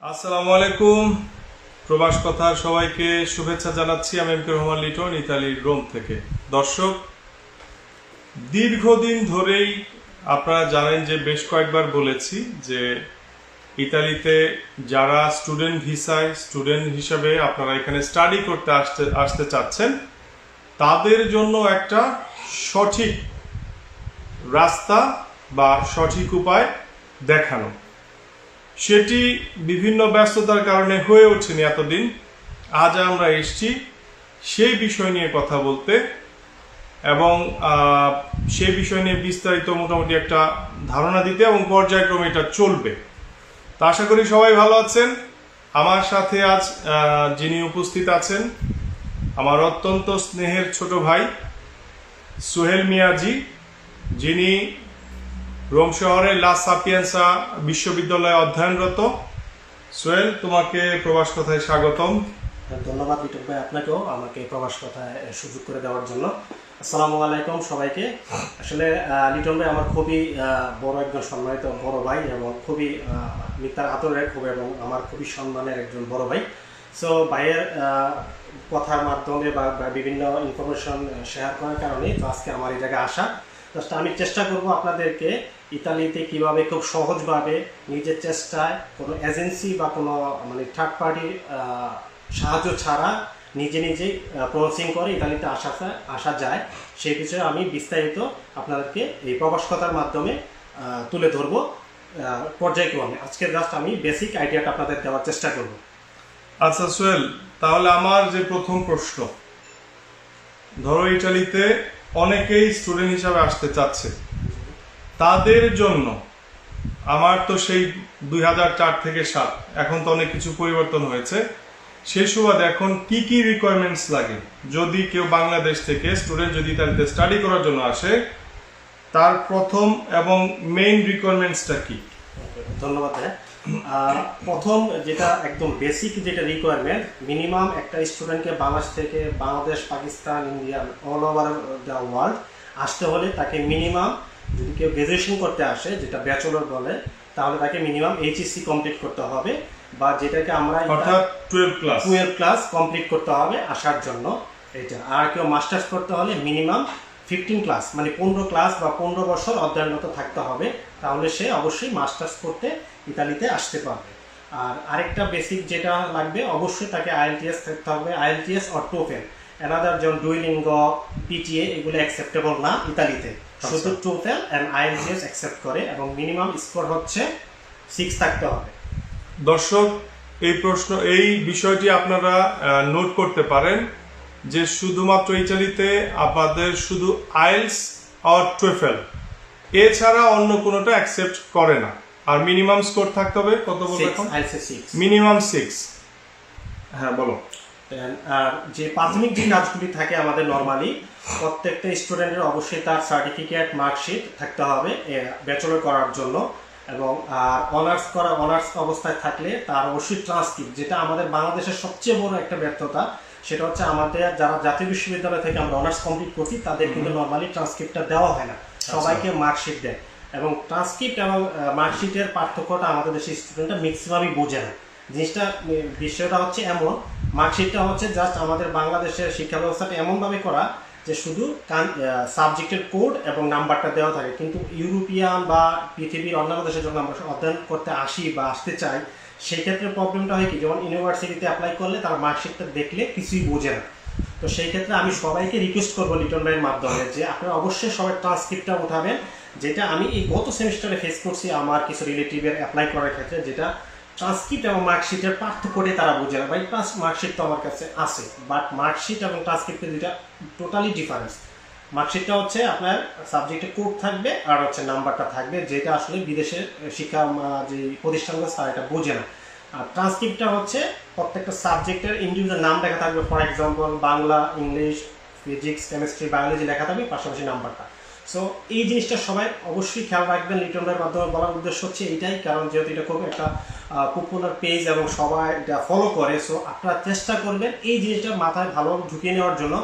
আসসালামু আলাইকুম। প্রবাস কথার সবাইকে শুভেচ্ছা জানাচ্ছি। আমি এম কে রহমান লিটন, ইতালির রোম থেকে। দর্শক, দীর্ঘদিন ধরেই আপনারা জানেন যে বেশ কয়েকবার বলেছি যে ইতালিতে যারা স্টুডেন্ট ভিসায় স্টুডেন্ট হিসাবে আপনারা এখানে স্টাডি করতে আসতে চাচ্ছেন, তাদের জন্য একটা সঠিক রাস্তা বা সঠিক উপায় দেখানো। সেটি বিভিন্ন ব্যস্ততার কারণে হয়ে ওঠেনি এতদিন। আজ আমরা এসেছি সেই বিষয় নিয়ে কথা বলতে এবং সেই বিষয় নিয়ে বিস্তারিত মোটামুটি একটা ধারণা দিতে, এবং পর্যায়ক্রমে এটা চলবে। তা আশা করি সবাই ভালো আছেন। আমার সাথে আজ যিনি উপস্থিত আছেন, আমার অত্যন্ত স্নেহের ছোট ভাই সোহেল মিয়াজি, যিনি রোম শহরের লা সাপিয়েন্সা বিশ্ববিদ্যালয়ে অধ্যয়নরত। সোহেল, তোমাকে প্রবাস কথায় স্বাগতম। ধন্যবাদ লিটন ভাই, আপনাকেও আমাকে প্রবাস কথায় সুযোগ করে দেওয়ার জন্য। আসসালামু আলাইকুম সবাইকে। আসলে লিটন ভাই আমার খুবই বড় একজন সম্মানিত বড় ভাই এবং খুবই মিতার আদরের এবং আমার খুবই সম্মানের একজন বড় ভাই। সো ভাইয়ের কথার মাধ্যমে বা বিভিন্ন ইনফরমেশন শেয়ার করার কারণে তো আজকে আমার এই জায়গায় আসা। জাস্ট আমি চেষ্টা করব আপনাদেরকে ইতালিতে কিভাবে খুব সহজভাবে নিজের চেষ্টায় কোনো এজেন্সি বা কোনো থার্ড পার্টি সাহায্য ছাড়া নিজে নিজেই প্রসেসিং করে ইতালিতে আসা যায়, সেই বিষয়ে আমি বিস্তারিত আপনাদেরকে এই প্রবাস কথার মাধ্যমে তুলে ধরবো পর্যায়ক্রমে। আজকে জাস্ট আমি বেসিক আইডিয়াটা আপনাদের দেওয়ার চেষ্টা করব। আচ্ছা সোহেল, তাহলে আমার যে প্রথম প্রশ্ন, ধরো ইটালিতে অনেকেই স্টুডেন্ট হিসাবে আসতে চাচ্ছে, তাদের জন্য আমার তো সেই 2004 থেকে 7, এখন তো অনেক কিছু পরিবর্তন হয়েছে, সেই সুবাদে এখন কি কি রিকোয়ারমেন্টস লাগে যদি কেউ বাংলাদেশ থেকে স্টুডেন্ট যদি ইতালিতে স্টাডি করার জন্য আসে, তার প্রথম এবং মেইন রিকোয়ারমেন্টসটা কি? ধন্যবাদ ভাই। প্রথম যেটা একদম বেসিক যেটা রিকোয়ারমেন্ট, মিনিমাম একটা স্টুডেন্টকে Bangladesh, Pakistan, India, all over the world আসতে হলে তাকে মিনিমাম, যদি কেউ গ্রাজুয়েশন করতে আসে যেটা ব্যাচেলর বলে, তাহলে তাকে মিনিমাম এইচএসসি কমপ্লিট করতে হবে, বা যেটাকে আমরা অর্থাৎ 12 ক্লাস কমপ্লিট করতে হবে আসার জন্য এটা। আর কেউ মাস্টার্স করতে হলে মিনিমাম 15 ক্লাস, মানে 15 ক্লাস বা 15 বছর অধ্যয়নরত থাকতে হবে, তাহলে সে অবশ্যই মাস্টার্স করতে ইতালিতে আসতে পারবে। আর আরেকটা বেসিক যেটা লাগবে, অবশ্যই তাকে আইএলটিএস থাকতে হবে, আইএলটিএস অর টোফেল। এনাদার যেমন ডুইলিঙ্গ, পিটিএ এগুলো অ্যাকসেপ্টেবল না ইতালিতে, শুধু টোফেল অ্যান্ড আইএলটিএস অ্যাকসেপ্ট করে, এবং মিনিমাম স্কোর হচ্ছে 6 থাকতে হবে। দর্শক, এই বিষয়টি আপনারা নোট করতে পারেন যে শুধুমাত্র ইতালিতে আপনাদের শুধু আইএলস আর টোফেল, এছাড়া অন্য কোনোটা অ্যাকসেপ্ট করে না। আর মিনিমাম স্কোর থাকতে হবে কত বলতে? মিনিমাম 6। হ্যাঁ বলো। আর যে প্রাথমিক যে কাজগুলি থাকে আমাদের নর্মালি প্রত্যেকটা স্টুডেন্টের অবশ্যই তার সার্টিফিকেট, মার্কশিট থাকতে হবে ব্যাচেলর করার জন্য, এবং অনার্স অবস্থায় থাকলে তার অবশ্যই ট্রান্সক্রিপ্ট, যেটা আমাদের বাংলাদেশের সবচেয়ে বড় একটা ব্যর্থতা, সেটা হচ্ছে আমাদের যারা জাতীয় বিশ্ববিদ্যালয় থেকে আমরা অনার্স কমপ্লিট করছি তাদের কিন্তু নর্মালি ট্রান্সক্রিপ্টটা দেওয়া হয় না, সবাইকে মার্কশিট দেয়। এবং ট্রান্সক্রিপ্ট এবং মার্কশিটের পার্থক্যটা আমাদের দেশের স্টুডেন্টরা ম্যাক্সিমামই বোঝে না। বিষয়টা হচ্ছে এমন, মার্কশিটটা হচ্ছে জাস্ট আমাদের বাংলাদেশের শিক্ষা ব্যবস্থাটা এমনভাবে করা যে শুধু সাবজেক্টের কোড এবং নাম্বারটা দেওয়া থাকে, কিন্তু ইউরোপিয়ান বা পৃথিবীর অন্যান্য দেশে যখন আমরা অধ্যয়ন করতে আসি বা আসতে চাই, সেই ক্ষেত্রে প্রবলেমটা হয় কি, যেমন ইউনিভার্সিটিতে অ্যাপ্লাই করলে তারা মার্কশিটটা দেখলে কিছুই বোঝে না। তো সেই ক্ষেত্রে আমি সবাইকে রিকোয়েস্ট করবো লিটন ভাইয়ের মাধ্যমে যে আপনারা অবশ্যই সবাই ট্রান্সক্রিপ্টটা উঠাবেন, যেটা আমি এই গত সেমিস্টারে ফেস করছি আমার কিছু রিলেটিভের অ্যাপ্লাই করার ক্ষেত্রে, যেটা ট্রান্সক্রিপ্ট এবং মার্কশিটের পার্থক্যটা তারা বোঝে না। ভাই মার্কশিট তো আমার কাছে আছে, বাট মার্কশিট এবং ট্রান্সক্রিপ্টের দুইটা টোটালি ডিফারেন্স। মার্কশিটটা হচ্ছে আপনার সাবজেক্টে কোড থাকবে আর হচ্ছে নাম্বারটা থাকবে, যেটা আসলে বিদেশের শিক্ষা যে প্রতিষ্ঠানগুলো তারা এটা বোঝে না। আর ট্রান্সক্রিপ্টটা হচ্ছে প্রত্যেকটা সাবজেক্টের ইন্ডিভিজুয়াল নাম লেখা থাকবে, for example Bangla, English, physics, chemistry, biology লেখা থাকবে, পাশাপাশি নাম্বারটা। সো এই জিনিসটা সবাই অবশ্যই খেয়াল রাখবেন। লিটনের মাধ্যমে বলার উদ্দেশ্য হচ্ছে এইটাই, কারণ যেহেতু এটা খুব একটা পপুলার পেজ এবং সবাই এটা ফলো করে, সো আপনারা চেষ্টা করবেন এই জিনিসটা মাথায় ভালোভাবে ঢুকিয়ে নেওয়ার জন্য।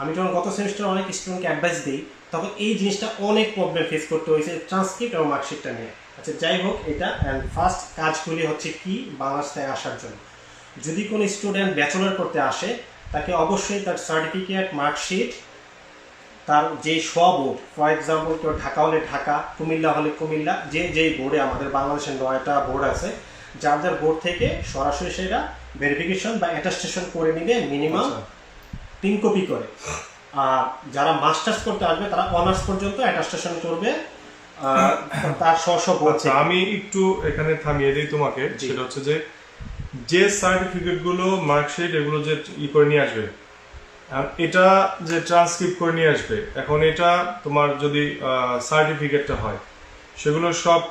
আমি যখন গত সেমিস্টারে অনেক স্টুডেন্টকে অ্যাডভাইস দিই, তখন এই জিনিসটা অনেক প্রবলেম ফেস করতে হয়েছে ট্রান্সক্রিপ্ট এবং মার্কশিটটা নিয়ে। আচ্ছা, যাই হোক, এটা ফার্স্ট কাজগুলি হচ্ছে কি বাংলাদেশে আসার জন্য। যদি কোনো স্টুডেন্ট ব্যাচেলর করতে আসে, তাকে অবশ্যই তার সার্টিফিকেট, মার্কশিট, তার যে বোর্ড, ফর এক্সাম্পল কেউ ঢাকা হলে ঢাকা, কুমিল্লা হলে কুমিল্লা, যেই বোর্ডে আমাদের বাংলাদেশের 9টা বোর্ড আছে, যাদের বোর্ড থেকে সরাসরি সেটা ভেরিফিকেশন বা অ্যাটাস্টেশন করে নিবে মিনিমাম 3 কপি করে। আর যারা মাস্টার্স করতে আসবে তারা অনার্স পর্যন্ত অ্যাটাস্টেশন করবে তার বোর্ড থেকে। আমি একটু এখানে থামিয়ে দিই তোমাকে, সেটা হচ্ছে যে সার্টিফিকেট গুলো, মার্কশিট, এগুলো যে করে নিয়ে আসবে, এটা যে ট্রান্সক্রিপ্ট করে নিয়ে আসবে, এখন এটা তোমার যদি সার্টিফিকেটটা হয়, সেগুলো সব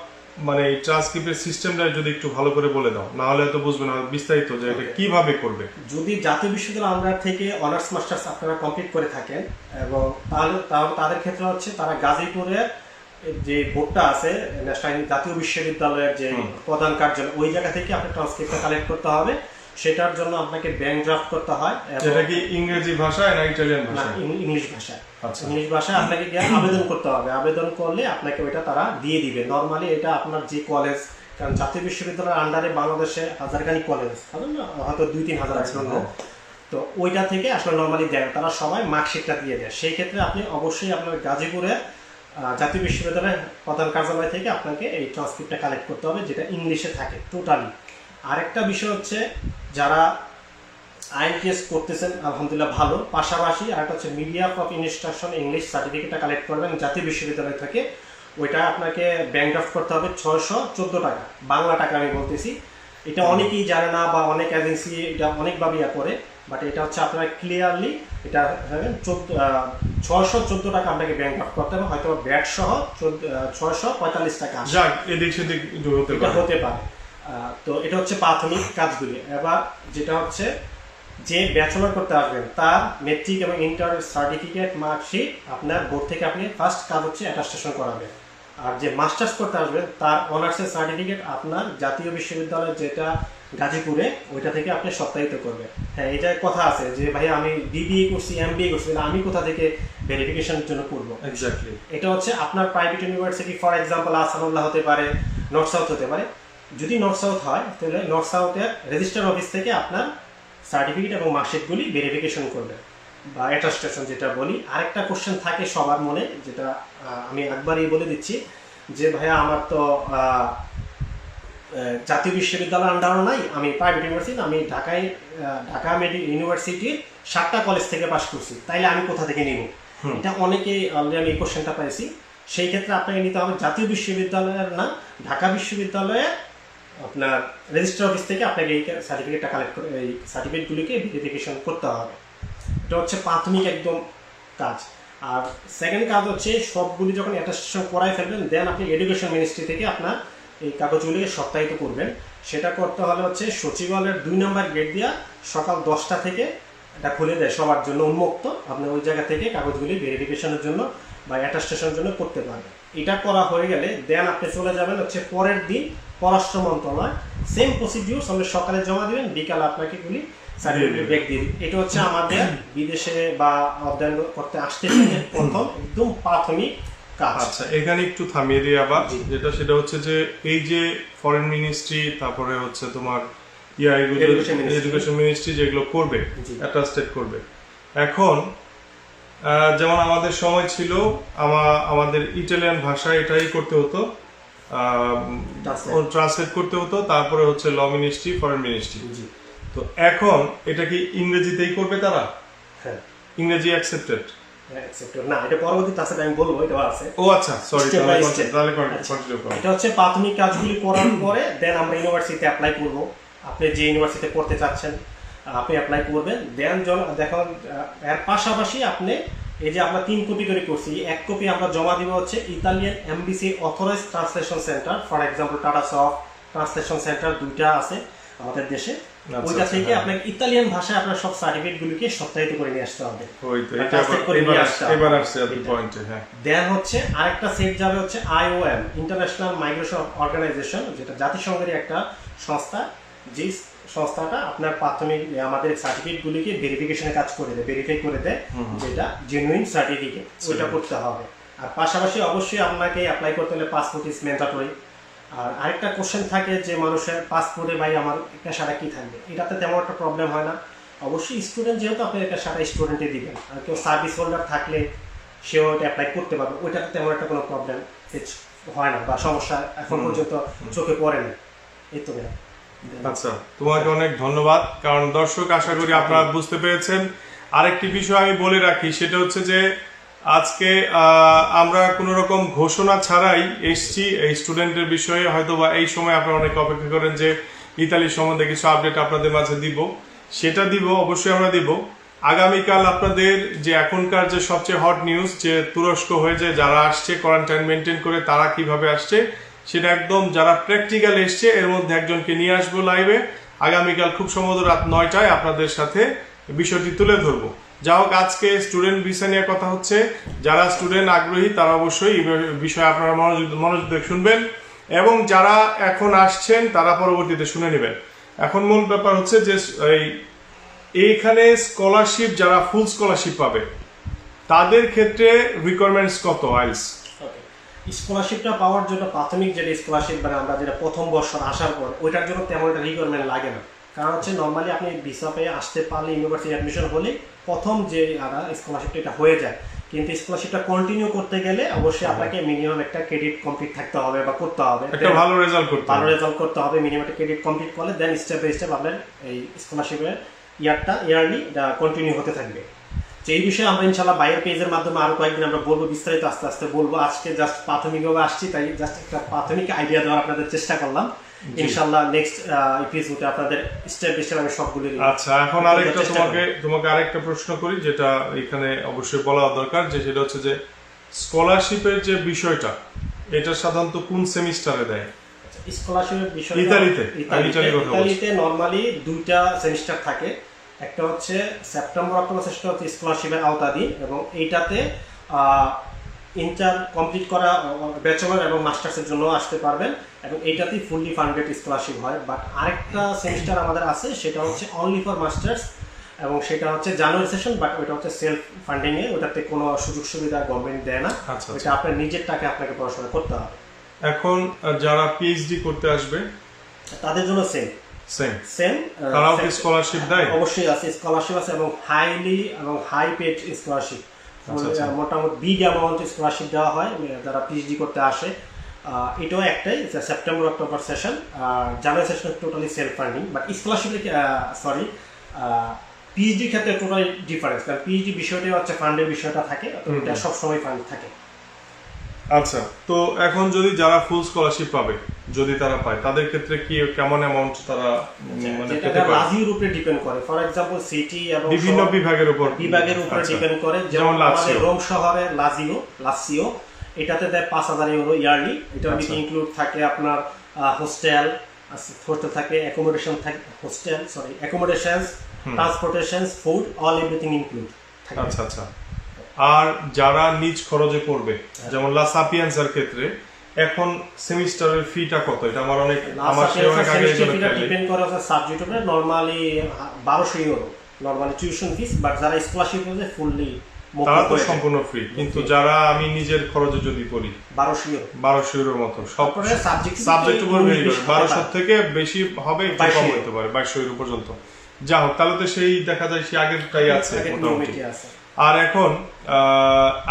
মানে এই ট্রান্সক্রিপ্টের সিস্টেমটা যদি একটু ভালো করে বলে দাও, না হলে তো বুঝবে না বিস্তারিত যে এটা কিভাবে করবে। যদি জাতীয় বিশ্ববিদ্যালয় আমরা থেকে অনার্স মাস্টার্স আপনারা কমপ্লিট করে থাকেন, এবং তাহলে তাদের ক্ষেত্রে হচ্ছে তারা গাজীপুরের যে বোর্ডটা আছে ন্যাশনাল জাতীয় বিশ্ববিদ্যালয়ের যে প্রধান কার্যালয়, ওই জায়গা থেকে আপনার ট্রান্সক্রিপ্টটা কালেক্ট করতে হবে। সেটার জন্য আপনাকে ব্যাংক ড্রাফট করতে হয়। এটা কি ইংরেজি ভাষায় না ইটালিয়ান ভাষায়? ইংলিশ ভাষায়। ইংলিশ ভাষায় আপনাকে গিয়ে আবেদন করতে হবে। আবেদন করলে আপনাকে ওইটা তারা দিয়ে দিবে। নর্মালি এটা আপনার যে কলেজ, কারণ জাতীয় বিশ্ববিদ্যালয়ের আন্ডারে বাংলাদেশে হাজারখানি কলেজ, হয়তো 2-3 হাজার আছে, তো ওইটা থেকে আসলে নর্মালি দেয়, তারা সবাই মার্কশিটটা দিয়ে দেয়। সেই ক্ষেত্রে আপনি অবশ্যই আপনার গাজীপুরে জাতীয় বিশ্ববিদ্যালয়ের প্রধান কার্যালয় থেকে আপনাকে এই ট্রান্সক্রিপ্টটা কালেক্ট করতে হবে, যেটা ইংলিশে থাকে টোটালি। আরেকটা বিষয় হচ্ছে, যারা আইএলটিএস করতেছেন আলহামদুলিল্লাহ ভালো, পাশাপাশি আরেকটা হচ্ছে মিডিয়া অফ ইনস্ট্রাকশন ইংলিশ সার্টিফিকেটটা কালেক্ট করবেন জাতীয় বিশ্ববিদ্যালয় থেকে। ওইটা আপনাকে ব্যাংক ড্রাফট করতে হবে 614 টাকা, বাংলা টাকা আমি বলতেছি। এটা অনেকেই জানে না, বা অনেক এজেন্সি এটা অনেকভাবে করে, বাট এটা হচ্ছে আপনারা ক্লিয়ারলি এটা 614 টাকা আপনাকে ব্যাংক ড্রাফট করতে হবে। হয়তো ব্যাট সহ 645 টাকা যাক, এদিক সেদিক হতে পারে। তো এটা হচ্ছে প্রাথমিক কাজগুলি। এবার যেটা হচ্ছে, যে ব্যাচেলর করতে আসবেন তার মেট্রিক এবং ইন্টার সার্টিফিকেট, মার্কশিট আপনার বোর্ড থেকে আপনি ফার্স্ট কাজ হচ্ছে অ্যাটাস্টেশন করাবেন। আর যে মাস্টার্স করতে আসবেন তার অনার্সের সার্টিফিকেট আপনার জাতীয় বিশ্ববিদ্যালয়ের যেটা গাজীপুরে, ওইটা থেকে আপনি সত্যায়িত করবেন। হ্যাঁ, এটা কথা আছে যে ভাই আমি বিবিএ করছি, এমবিএ করছি, আমি কোথা থেকে ভেরিফিকেশনের জন্য করব? এক্স্যাক্টলি। এটা হচ্ছে আপনার private university, for example Ahsanullah হতে পারে, নর্থ সাউথ হতে পারে। যদি নর্থ সাউথ হয় তাহলে নর্থ সাউথের রেজিস্ট্রার অফিস থেকে আপনার সার্টিফিকেট এবং মার্কশিটগুলি ভেরিফিকেশন করবে, বা অ্যাটাস্টেশন যেটা বলি। আরেকটা কোশ্চেন থাকে সবার মনে, যেটা আমি একবারই বলে দিচ্ছি, যে ভাইয়া আমার তো জাতীয় বিশ্ববিদ্যালয় আন্ডারও নাই, আমি প্রাইভেট ইউনিভার্সিটি, আমি ঢাকা ইউনিভার্সিটির 7টা কলেজ থেকে পাশ করছি, তাইলে আমি কোথা থেকে নিব? এটা অনেকেই অলরেডি আমি এই কোশ্চেনটা পাইছি। সেই ক্ষেত্রে আপনাকে নিতে হবে জাতীয় বিশ্ববিদ্যালয়ের না, ঢাকা বিশ্ববিদ্যালয়ে আপনার রেজিস্ট্রার অফিস থেকে আপনাকে এই সার্টিফিকেটটা কালেক্ট করে এই সার্টিফিকেটগুলিকে ভেরিফিকেশন করতে হবে। এটা হচ্ছে প্রাথমিক একদম কাজ। আর সেকেন্ড কাজ হচ্ছে, সবগুলি যখন অ্যাটাস্টেশন করাই ফেলবেন, দেন আপনি এডুকেশন মিনিস্ট্রি থেকে আপনার এই কাগজগুলিকে সত্যায়িত করবেন। সেটা করতে হলে হচ্ছে সচিবালয়ের 2 নম্বর গেট দিয়া সকাল 10টা থেকে এটা খুলে দেয় সবার জন্য, উন্মুক্ত। আপনি ওই জায়গা থেকে কাগজগুলি ভেরিফিকেশনের জন্য বা অ্যাটাস্টেশনের জন্য করতে পারবেন। এটা করা হয়ে গেলে দেন আপনি চলে যাবেন হচ্ছে পরের দিন পররাষ্ট্র মন্ত্রণালয়, সেম প্রসিডিউর, সঙ্গে সকালে জমা দিবেন, বিকালে আপনাকে গুলি সার্টিফিকেট ব্যাক দিয়ে দিবেন। এটা হচ্ছে আমাদের বিদেশে বা অধ্যয়ন করতে আসতে প্রথম একদম প্রাথমিক কাজ। আচ্ছা, এখানে একটু থামিয়ে দিই আবার, যেটা সেটা হচ্ছে যে এই যে ফরেন মিনিস্ট্রি, তারপরে হচ্ছে তোমার এডুকেশন মিনিস্ট্রি যেগুলো করবে, অ্যাটাস্টেড করবে। এখন যেমন আমাদের সময় ছিল, আমাদের ইটালিয়ান ভাষায় এটাই করতে হতো, ট্রান্সলেট করতে হতো, তারপরে হচ্ছে ল মিনিস্ট্রি, ফরেন মিনিস্ট্রি। তো এখন এটা কি ইংরেজিতেই করবে তারা? হ্যাঁ, ইংরেজি অ্যাকসেপ্টেড না, এটা পরবর্তীতে আছে, আমি বলবো, এটা আছে। ও আচ্ছা, সরি, তাহলে কন্টিনিউ করুন। এটা হচ্ছে প্রাথমিক কাজগুলি করার পরে দেন আমরা ইউনিভার্সিটিতে অ্যাপ্লাই করব। আপনি যে ইউনিভার্সিটিতে পড়তে চাচ্ছেন আপনি অ্যাপ্লাই করবেন। দেন দেখুন, এর পাশাপাশি আপনি এই যে আমরা 3 কপি করে করছি, 1 কপি আমরা জমা দিব হচ্ছে Italian MBC authorise translation centre, for example Tata soft translation centre 2টা আছে আমাদের দেশে। ওইটা থেকে আপনাকে ইতালিয়ান ভাষায় আপনার সব সার্টিফিকেটগুলোকে সত্যায়িত করে নিয়ে আসতে হবে। দেন হচ্ছে আরেকটা সেট যাবে হচ্ছে IOM, ইন্টারন্যাশনাল মাইগ্রেশন অর্গানাইজেশন, যেটা জাতিসংঘের একটা সংস্থা। যে সংস্থাটা আপনার প্রাথমিক আমাদের সার্টিফিকেটগুলিকে ভেরিফিকেশনের কাজ করে দেয়, ভেরিফাই করে দেয় যেটা জেনুইন সার্টিফিকেট, ওইটা করতে হবে। আর পাশাপাশি অবশ্যই আপনাকে অ্যাপ্লাই করতে হলে পাসপোর্ট ইজ ম্যান্ডেটরি। আর আরেকটা কোশ্চেন থাকে যে মানুষের পাসপোর্টে ভাই আমার পেশাটা কি থাকবে, এটাতে তেমন একটা প্রবলেম হয় না। অবশ্যই স্টুডেন্ট যেহেতু আপনি পেশাটা স্টুডেন্টে দিবেন, আর কেউ সার্ভিস হোল্ডার থাকলে সেও এটা অ্যাপ্লাই করতে পারবে, ওইটাতে তেমন একটা কোনো প্রবলেম হয় না বা সমস্যা এখন পর্যন্ত চোখে পড়ে না। এই তো ভাই। আচ্ছা, তোমাকে অনেক ধন্যবাদ। কারণ দর্শক আশা করি আপনারা বুঝতে পেরেছেন। আরেকটি বিষয় আমি বলে রাখি, সেটা হচ্ছে যে আজকে আমরা কোনো রকম ঘোষণা ছাড়াই এসছি এই স্টুডেন্টের বিষয়ে। হয়তো বা এই সময় আপনারা অনেকে অপেক্ষা করেন যে ইতালির সম্বন্ধে কিছু আপডেট আপনাদের মাঝে দিব, সেটা দিব, অবশ্যই আমরা দিব। আগামীকাল আপনাদের যে এখনকার যে সবচেয়ে হট নিউজ, যে তুরস্ক হয়ে যে যারা আসছে কোয়ারেন্টাইন মেনটেন করে তারা কিভাবে আসছে, সেটা একদম যারা প্র্যাকটিক্যাল এসছে এর মধ্যে একজনকে নিয়ে আসবো লাইভে আগামীকাল খুব সম্ভবত রাত 9টায় আপনাদের সাথে বিষয়টি তুলে ধরবো। যা হোক, আজকে স্টুডেন্ট ভিসা নিয়ে কথা হচ্ছে। যারা স্টুডেন্ট আগ্রহী তারা অবশ্যই এই বিষয়ে আপনারা মনোযোগ দিয়ে শুনবেন, এবং যারা এখন আসছেন তারা পরবর্তীতে শুনে নেবেন। এখন মূল ব্যাপার হচ্ছে যে এইখানে স্কলারশিপ, যারা ফুল স্কলারশিপ পাবে তাদের ক্ষেত্রে রিকোয়ারমেন্টস কত আইলস? স্কলারশিপটা পাওয়ার জন্য প্রাথমিক যেটা স্কলারশিপ, মানে আমরা যেটা প্রথম বছর আসার পর, ওইটার জন্য তেমন একটা রিকোয়ারমেন্ট লাগে না। কারণ হচ্ছে নর্মালি আপনি ভিসা পেয়ে আসতে পারলে, ইউনিভার্সিটি অ্যাডমিশন হলে প্রথম যে স্কলারশিপটা এটা হয়ে যায়। কিন্তু স্কলারশিপটা কন্টিনিউ করতে গেলে অবশ্যই আপনাকে মিনিমাম একটা ক্রেডিট কমপ্লিট থাকতে হবে বা করতে হবে, একটা ভালো রেজাল্ট করতে হবে। মিনিমাম একটা ক্রেডিট কমপ্লিট করলে দেন স্টেপ বাই স্টেপ আপনার এই স্কলারশিপের ইয়ারলি কন্টিনিউ হতে থাকবে। তো এই বিষয়ে আমরা ইনশাল্লাহ বাইরের পেজের মাধ্যমে আরো কয়েকদিন আমরা বলবো, বিস্তারিত আস্তে আস্তে বলবো। আজকে জাস্ট প্রাথমিকভাবে আসছি, তাই জাস্ট একটা প্রাথমিক আইডিয়া দেওয়ার আপনাদের চেষ্টা করলাম। ইনশাল্লাহ নেক্সট এপিসোডে আপনাদের স্টেপ বাই স্টেপ আমি সবগুলো। আচ্ছা, এখন আরেকটা তোমাকে আরেকটা প্রশ্ন করি, যেটা এখানে অবশ্যই বলা দরকার, যে সেটা হচ্ছে যে স্কলারশিপের যে বিষয়টা, এটা সাধারণত কোন সেমিস্টারে দেয়? স্কলারশিপের বিষয় ইতালিতে নরমালি 2টা সেমিস্টার থাকে। একটা হচ্ছে সেপ্টেম্বর অক্টোবর সেশন হচ্ছে স্কলারশিপের আওতাধীন, এবং এইটাতে ইন্টার কমপ্লিট করা ব্যাচেলর এবং মাস্টার্সের জন্য আসতে পারবেন, এবং এইটাতেই ফুললি ফান্ডেড স্কলারশিপ হয়। বাট আরেকটা সেমিস্টার আমাদের আছে, সেটা হচ্ছে অনলি ফর মাস্টার্স, এবং সেটা হচ্ছে জানুয়ারি সেশন, বাট ওইটা হচ্ছে সেলফ ফান্ডিং এ, ওটাতে কোনো সুযোগ সুবিধা গভর্নমেন্ট দেয় না। এটা আপনার নিজের টাকা আপনাকে পড়াশোনা করতে হবে। এখন যারা পিএইচডি করতে আসবে তাদের জন্য সেম তারাও কি স্কলারশিপ দেয়? অবশ্যই আছে, স্কলারশিপ আছে, এবং হাই পেড স্কলারশিপ, মোটামুটি বিগ অ্যামাউন্ট স্কলারশিপ দেওয়া হয় যারা পিএইচডি করতে আসে। এটাও একটাই, সেপ্টেম্বর অক্টোবর সেশন, আর January session totally self funding. But স্কলারশিপের পিএইচডি ক্ষেত্রে টোটালি ডিফারেন্স, কারণ পিএইচডি বিষয়টা হচ্ছে ফান্ডের বিষয়টা থাকে, এটা সবসময় ফান্ড থাকে। আচ্ছা, তো এখন যদি যারা ফুল স্কলারশিপ পাবে, যদি তারা পায়, তাদের ক্ষেত্রে কি কেমন অ্যামাউন্ট তারা মানে পেতে পারে? লাজিওর উপরে ডিপেন্ড করে। ফর एग्जांपल সিটি এবং বিভিন্ন বিভাগের উপর ডিপেন্ড করে। যেমন আমাদের রোম শহরে লাসিও এটাতে দেয় 5000 ইউরো ইয়ারলি। এটা ইনক্লুড থাকে আপনার হোস্টেল থাকে, অ্যাকোমোডেশন থাকে, accommodations, transportations, food, all everything include থাকে। আচ্ছা। আর যারা নিজ খরচে পড়বে, যেমন লা সাপিয়েন্সার ক্ষেত্রে এখন সেমিস্টারের ফিটা কত? এটা আমার অনেক আগে ডিপেন্ড করে সাবজেক্ট উপরে। Normally 1200 euro normally tuition fees, but যারা স্কলারশিপ হচ্ছে ফুললি তারা তো সম্পূর্ণ ফ্রি। কিন্তু যারা আমি নিজের খরচে যদি পড়ি 1200 ইউরোর মতো, সব সাবজেক্ট উপর ভেরি করে 1200 থেকে বেশি হবে, একটু কম হতে পারে 2200 ইউরো পর্যন্ত। যা হোক, তাহলে তো সেই দেখা যায় সেই আগেরটাই আছে মোটামুটি। আর এখন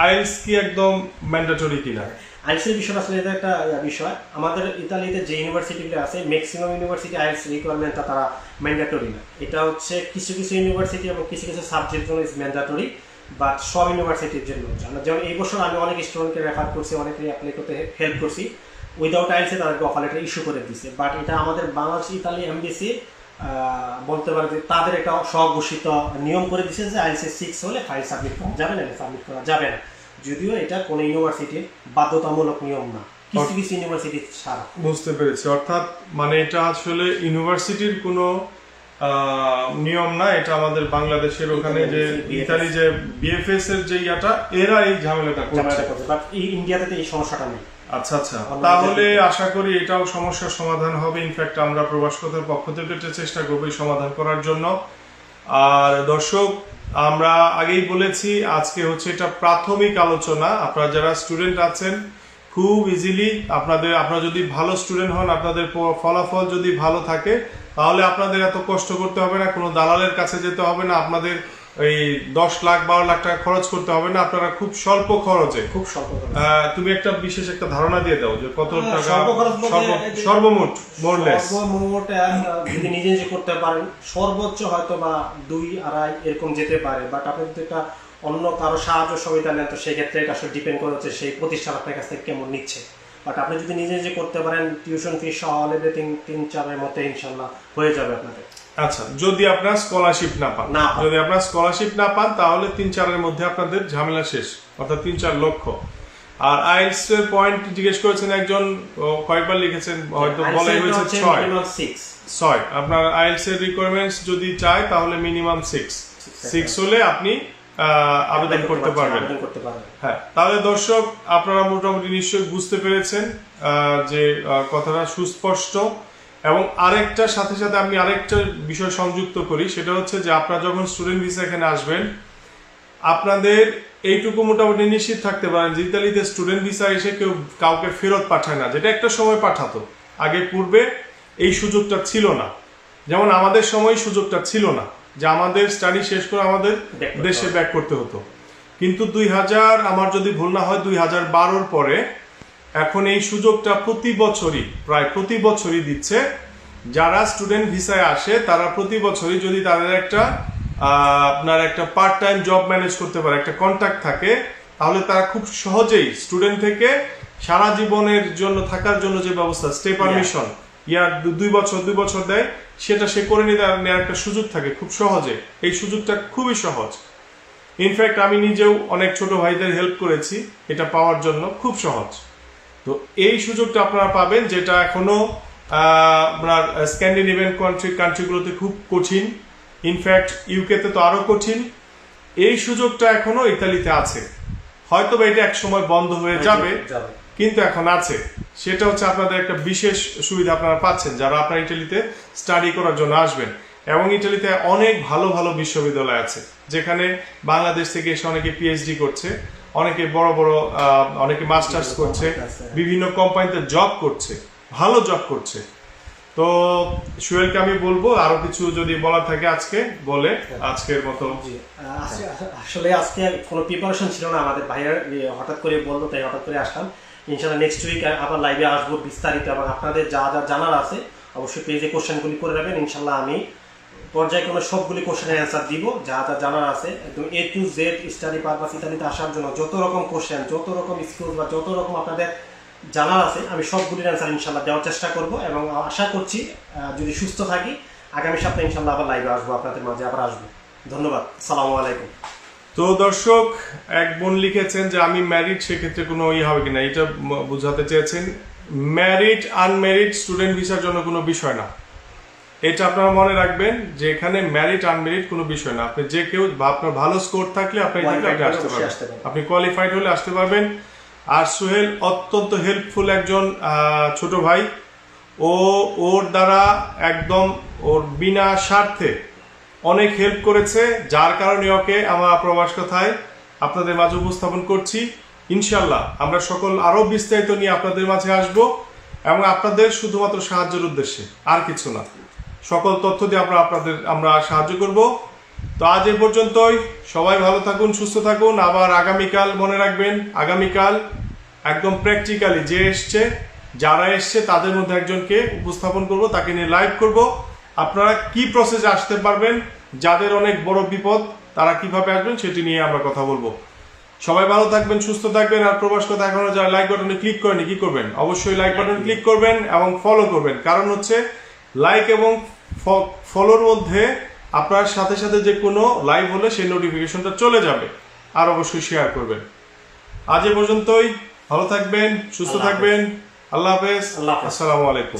আইএলটিএস কি একদম ম্যান্ডেটরি কিনা? আইএলটিএস বিষয় আসলে এটা একটা বিষয়। আমাদের ইতালিতে যে ইউনিভার্সিটিগুলো আছে, ম্যাক্সিমাম ইউনিভার্সিটি আইএলটিএস রিকোয়ারমেন্টটা তারা ম্যান্ডেটরি না। এটা হচ্ছে কিছু ইউনিভার্সিটি এবং কিছু সাবজেক্ট জন্য ইজ ম্যান্ডেটরি, বাট সব ইউনিভার্সিটির জন্য। যেমন এই বছর আমি অনেক স্টুডেন্টকে রেফার করছি, অনেকে অ্যাপ্লাই করতে হেল্প করছি, উইদাউট আইএলটিএস তাদেরকে অফার লেটার ইস্যু করে দিচ্ছে। বাট এটা আমাদের বাংলাদেশ ইতালি এমবিসি বলতে পারে যে তাদের একটা স্বঘোষিত নিয়ম করে দিচ্ছে যে আইএলটিএস 6 হলে ফাইল সাবমিট করা যাবে না, যদিও এটা কোন ইউনিভার্সিটির বাধ্যতামূলক নিয়ম না, কিছু ইউনিভার্সিটি ছাড়া। বুঝতে পেরেছি। অর্থাৎ মানে এটা আসলে ইউনিভার্সিটির কোনো নিয়ম না, এটা আমাদের বাংলাদেশের ওখানে যে ইতালি যে বিএফএস এর যে ইয়াটা, এরা এই ঝামেলাটা করছে, বাট এই ইন্ডিয়াতে এই সমস্যাটা নেই। আচ্ছা, তাহলে আশা করি এটাও সমস্যার সমাধান হবে। ইনফ্যাক্ট আমরা প্রবাসকতার পক্ষ থেকে চেষ্টা করবো সমাধান করার জন্য। আর দর্শক, আমরা আগেই বলেছি আজকে হচ্ছে এটা প্রাথমিক আলোচনা। আপনারা যারা স্টুডেন্ট আছেন, খুব ইজিলি আপনারা যদি ভালো স্টুডেন্ট হন, আপনাদের ফলাফল যদি ভালো থাকে, তাহলে আপনাদের এত কষ্ট করতে হবে না, কোনো দালালের কাছে যেতে হবে না, আপনাদের এই 10 লাখ 12 লাখ টাকা খরচ করতে হবে না, আপনারা খুব স্বল্প খরচে তুমি একটা বিশেষ একটা ধারণা দিয়ে দাও যে কত টাকা সর্বমোট সর্বমোট যদি নিজে নিজে করতে পারেন সর্বোচ্চ হয়তো বা 2-2.5 এরকম যেতে পারে। বাট আপনি যদি একটা অন্য কারো সাহায্য সুবিধা নেন তো সেক্ষেত্রে এটা আসলে ডিপেন্ড করে হচ্ছে সেই প্রতিষ্ঠান আপনার কাছ থেকে কেমন নিচ্ছে। বাট আপনি যদি নিজে নিজে করতে পারেন টিউশন ফি সহ এভরিথিং 3-4 মধ্যে ইনশাল্লাহ হয়ে যাবে আপনাদের। আচ্ছা, যদি আপনার স্কলারশিপ না পান, তাহলে 3-4 মধ্যে আপনাদের ঝামেলা শেষ, অর্থাৎ 3-4 লক্ষ। আর আইএলটিএস এর পয়েন্ট জিজ্ঞেস করেছেন একজন, কয়েকবার লিখেছেন, হয়তো বলাই হয়েছে 6। আপনার আইএলটিএস এর রিকোয়ারমেন্টস যদি চায় তাহলে মিনিমাম 6 হলে আপনি আবেদন করতে পারবেন। হ্যাঁ, তাহলে দর্শক আপনারা মোটামুটি নিশ্চয়ই বুঝতে পেরেছেন যে কথাটা সুস্পষ্ট। এবং আরেকটা সাথে সাথে আমি আরেকটা বিষয় সংযুক্ত করি, সেটা হচ্ছে যে আপনারা যখন স্টুডেন্ট ভিসা এখানে আসবেন, আপনাদের এইটুকু মোটামুটি নিশ্চিত থাকতে পারেন যে ইতালিতে স্টুডেন্ট ভিসা এসে কেউ কাউকে ফেরত পাঠায় না, যেটা একটা সময় পাঠাতো। আগে পূর্বে এই সুযোগটা ছিল না, যেমন আমাদের সময় সুযোগটা ছিল না যে আমাদের স্টাডি শেষ করে আমাদের দেশে ব্যাক করতে হতো। কিন্তু 2000, আমার যদি ভুল না হয় 2012 পরে এখন এই সুযোগটা প্রায় প্রতি বছরই দিচ্ছে। যারা স্টুডেন্ট ভিসায় আসে তারা প্রতি বছরই যদি তাদের আপনার একটা পার্ট টাইম জব ম্যানেজ করতে পারে, একটা কন্ট্যাক্ট থাকে, তাহলে তারা খুব সহজেই স্টুডেন্ট থেকে সারা জীবনের জন্য থাকার জন্য যে ব্যবস্থা, স্টে পারমিশন, 2 বছর দেয়, সেটা সে করে নেওয়ার একটা সুযোগ থাকে খুব সহজে। এই সুযোগটা খুবই সহজ। ইনফ্যাক্ট আমি নিজেও অনেক ছোট ভাইদের হেল্প করেছি এটা পাওয়ার জন্য, খুব সহজ। তো এই সুযোগটা আপনারা পাবেন, যেটা এখনো আপনার স্ক্যান্ডিনেভিয়ান কান্ট্রিগুলোতে খুব কঠিন, ইনফ্যাক্ট ইউকেতে তো আরো কঠিন। এই সুযোগটা এখনো ইতালিতে আছে, হয়তো বা এটা এক সময় বন্ধ হয়ে যাবে, কিন্তু এখন আছে। সেটা হচ্ছে আপনাদের একটা বিশেষ সুবিধা আপনারা পাচ্ছেন যারা আপনারা ইটালিতে স্টাডি করার জন্য আসবেন। এবং ইটালিতে অনেক ভালো ভালো বিশ্ববিদ্যালয় আছে, যেখানে বাংলাদেশ থেকে এসে অনেকে পিএইচডি করছে, অনেকে বড় বড় অনেকে মাস্টার্স করছে, বিভিন্ন কোম্পানিতে জব করছে, ভালো জব করছে। তো সুহেলকে আমি বলবো আরো কিছু যদি বলার থাকে আজকে বলে, আজকের মতো। আসলে আজকে কোনো প্রিপারেশন ছিল না আমাদের, ভাইয়ার হঠাৎ করে বললো তাই হঠাৎ করে আসলাম। ইনশাআল্লাহ নেক্সট উইক আবার লাইভে আসবো বিস্তারিত, এবং আপনাদের যা যা জানার আছে অবশ্যই পেজে কোশ্চেনগুলি করে রাখবেন। ইনশাআল্লাহ আমি পর্যায়ক্রমে সবগুলি কোশ্চেনের অ্যান্সার দিব, যা যা জানার আছে একদম A to Z study purpose ইতালিতে আসার জন্য যত রকম কোশ্চেন, যত রকম স্কিল বা যত রকম আপনাদের জানার আছে আমি সবগুলির অ্যান্সার ইনশাআল্লাহ দেওয়ার চেষ্টা করব। এবং আশা করছি যদি সুস্থ থাকি আগামী সপ্তাহে ইনশাআল্লাহ আবার লাইভে আসবো, আপনাদের মাঝে আবার আসবো। ধন্যবাদ, আসসালামু আলাইকুম। তো দর্শক, এক বোন লিখেছেন যে আমি ম্যারিড, সেক্ষেত্রে কোনো হবে কিনা, এটা বোঝাতে চেয়েছেন। ম্যারিড আনম্যারিড স্টুডেন্ট ভিসার জন্য কোনো বিষয় না, এটা আপনারা মনে রাখবেন যে এখানে ম্যারিড আনম্যারিড কোনো বিষয় না। আপনি যে কেউ, আপনার ভালো স্কোর থাকলে আপনি আসতে পারবেন, আপনি কোয়ালিফাইড হলে আসতে পারবেন। আর সোহেল অত্যন্ত হেল্পফুল একজন ছোট ভাই, ওর দ্বারা একদম ওর বিনা স্বার্থে অনেক হেল্প করেছে, যার কারণে ওকে আমার প্রবাস কথায় আপনাদের মাঝে উপস্থাপন করছি। ইনশাল্লাহ আমরা সকল আরো বিস্তারিত নিয়ে আপনাদের মাঝে আসব, এবং আপনাদের শুধুমাত্র সাহায্যের উদ্দেশ্যে, আর কিছু না। সকল তথ্য দিয়ে আমরা সাহায্য করব। তো আজ এ পর্যন্তই, সবাই ভালো থাকুন, সুস্থ থাকুন। আবার আগামীকাল মনে রাখবেন, আগামীকাল একদম প্র্যাকটিক্যালি যারা এসছে তাদের মধ্যে একজনকে উপস্থাপন করব, তাকে নিয়ে লাইভ করব। আপনারা কি প্রসেসে আসতে পারবেন, যাদের অনেক বড় বিপদ তারা কিভাবে আসবেন সেটি নিয়ে আমরা কথা বলবো। সবাই ভালো থাকবেন, সুস্থ থাকবেন। আর প্রবাস কথা এখনো যারা লাইক বাটনে ক্লিক করেনি, কি করবেন? অবশ্যই লাইক বাটনে ক্লিক করবেন এবং ফলো করবেন। কারণ হচ্ছে লাইক এবং ফলোর মধ্যে আপনার সাথে সাথে যে কোনো লাইভ হলে সেই নোটিফিকেশনটা চলে যাবে। আর অবশ্যই শেয়ার করবেন। আজ এ পর্যন্তই, ভালো থাকবেন, সুস্থ থাকবেন। আল্লাহ হাফেজ, আসসালামু আলাইকুম।